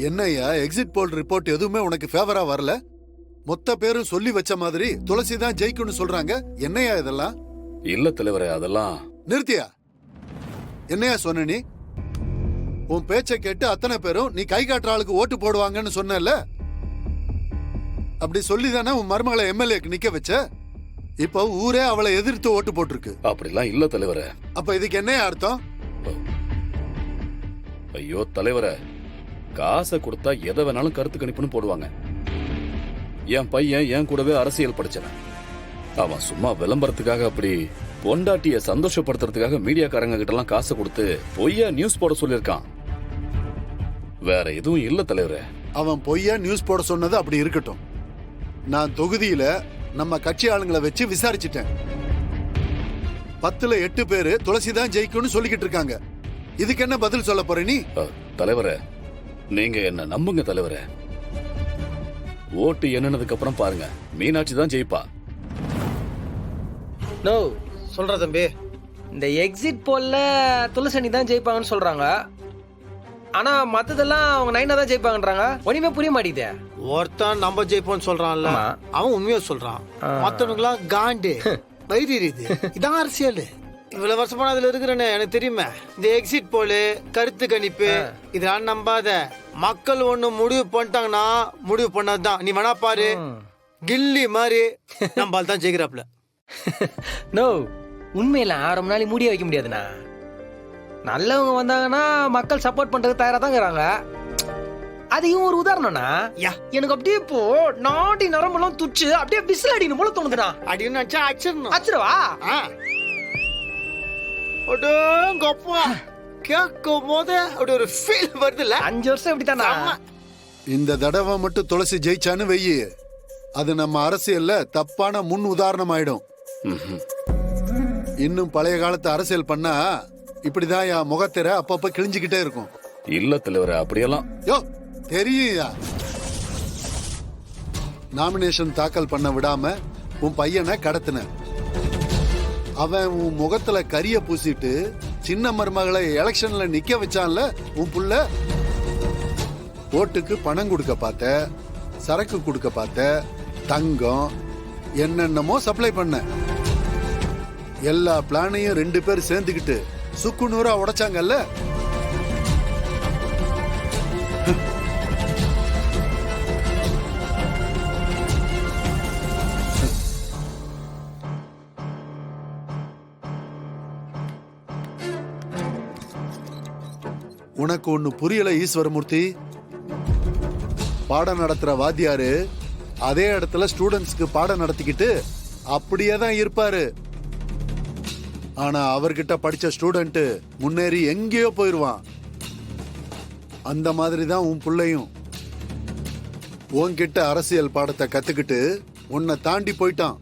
என்னையா எக்ஸிட் போல் ரிப்போர்ட் எதுவுமே உனக்கு ஃபேவரா வரல? மொத்த பேரும் சொல்லி வச்ச மாதிரி துளசி தான் ஜெயிக்கும்னு சொல்றாங்க. என்னையா இதெல்லாம்? இல்ல தலைவரே, அதெல்லாம் நிறுத்தியா? என்னையா சொன்ன நீ? உன் பேச்சை கேட்டு அத்தனை பேரும் நீ கை காட்டுற ஆளுக்கு ஓட்டு போடுவாங்கன்னு சொன்னல. அப்படி சொல்லி தானே உன் மருமகளை எம்எல்ஏக்கு நிக்க வச்ச. இப்ப ஊரே அவளை எதிர்த்து ஓட்டு போட்டிருக்கு. அப்படிலாம் இல்ல தலைவரே. அப்ப இதுக்கு என்ன அர்த்தம்? ஐயோ தலைவரே, காசை கொடுத்தா எதை வேணாலும் கருத்து கணிப்புன்னு போடுவாங்க. என் பையன் என் கூடவே அரசியல் படிச்சவன். அவன் சும்மா விளம்பரத்துக்காக அப்படி பொண்டாட்டிய சந்தோஷப்படுத்துறதுக்காக மீடியாக்காரங்க கிட்ட எல்லாம் காசு கொடுத்து பொய்யா நியூஸ் போட சொல்லியிருக்கான். வேற எதுவும் இல்ல தலைவரே. அவன் பொய்யா நியூஸ் போட சொன்னது அப்படி இருக்கட்டும். நான் தொகுதியில நம்ம கட்சி ஆளுங்களை வச்சு விசாரிச்சிட்டேன். 10ல் 8 பேரு துளசி தான் ஜெயிக்கும்னு சொல்லிக்கிட்டு இருக்காங்க. இதுக்கு என்ன பதில் சொல்ல போற நீ? தலைவரே, நீங்க என்ன நம்புங்க தலைவரே. ஓட்டு என்னன்னதுக்கு அப்புறம் பாருங்க, மீனாட்சி தான் ஜெயிப்பா. நோ சொல்ற தம்பி, இந்த எக்ஸிட் போல்ல துளசணி தான் ஜெயிப்பாங்கன்னு சொல்றாங்க. ஆனா மத்ததெல்லாம் அவங்க நைனா தான் ஜெயிப்பாங்கன்றாங்க. ஒண்ணுமே புரிய மாட்டேங்குதே. ஒருத்தன் நம்ம ஜெயிப்போம்னு சொல்றான்ல, அவன் உண்மையா சொல்றான். மத்தவனுக்குலாம் காண்டு வயிறு. இதான் அரசியல். இவ்வளவு வருஷமா அதுல இருக்கிறேன்னு எனக்கு தெரியுமே. இந்த எக்ஸிட் போலு, கருத்து கணிப்பு இதெல்லாம் நம்பாத. மக்கள் ஒண்ணு முடிவு பண்ணிட்டாங்கன்னா முடிவு பண்ணதுதான். நீ வேணா பாரு, கில்லி மாதிரி நம்மால் தான் ஜெயிக்கிறாப்ல. நோ, உண்மையில ரொம்ப நாளைக்கு முடிய வைக்க முடியாதுண்ணா. நல்லவங்க வந்தாங்கன்னா மக்கள் சப்போர்ட் பண்றதுக்கு தயாரா தான் இருக்கிறாங்க. அதையும் ஒரு உதாரணம்னா, எனக்கு அப்படியே இப்போ நாடி நரம்பெல்லாம் துச்சு அப்படியே விசில் அடிக்கணும் போல தோணுதுண்ணா. அப்படின்னு நினைச்சா அடிச்சிடணும். அச்சிரவா கேட்கும் போது அப்படி ஒரு ஃபீல் வருதுல்ல. 5 வருஷம் இப்படித்தானா? இந்த தடவை மட்டும் துளசி ஜெயிச்சான்னு வெயி, அது நம்ம அரசியல்ல தப்பான முன் உதாரணம் ஆயிடும். இன்னும் பழைய காலத்து அரசியல் பண்ணா இப்படிதான் என் முகத்திர அப்பப்ப கிழிஞ்சுக்கிட்டே இருக்கும். இல்ல தலைவரே, அப்படியெல்லாம் யோ தெரியுயா. நாமினேஷன் தாக்கல் பண்ண விடாம உன் பையனை கடத்தின. அவன் உன் முகத்துல கரிய பூசிட்டு சின்ன மருமகளை எலெக்ஷன்ல நிக்க வச்சான்ல உன் புள்ள. ஓட்டுக்கு பணம் கொடுக்க பார்த்த, சரக்கு கொடுக்க பார்த்த, தங்கம் என்னென்னமோ சப்ளை பண்ண. எல்லா பிளானையும் 2 பேர் சேர்ந்துக்கிட்டு சுக்கு நூறா உடைச்சாங்கல்ல. உனக்கு ஒண்ணு புரியல ஈஸ்வரமூர்த்தி. பாடம் நடத்துற வாத்தியாரு அதே இடத்துல ஸ்டூடெண்ட்ஸ்க்கு பாடம் நடத்திக்கிட்டு அப்படியே தான் இருப்பாரு. ஆனா அவர்கிட்ட படிச்ச ஸ்டூடெண்ட் முன்னேறி எங்கேயோ போயிருவான். அந்த மாதிரி தான் உன் பிள்ளையும் உன்கிட்ட அரசியல் பாடத்தை கத்துக்கிட்டு உன்னை தாண்டி போயிட்டான்.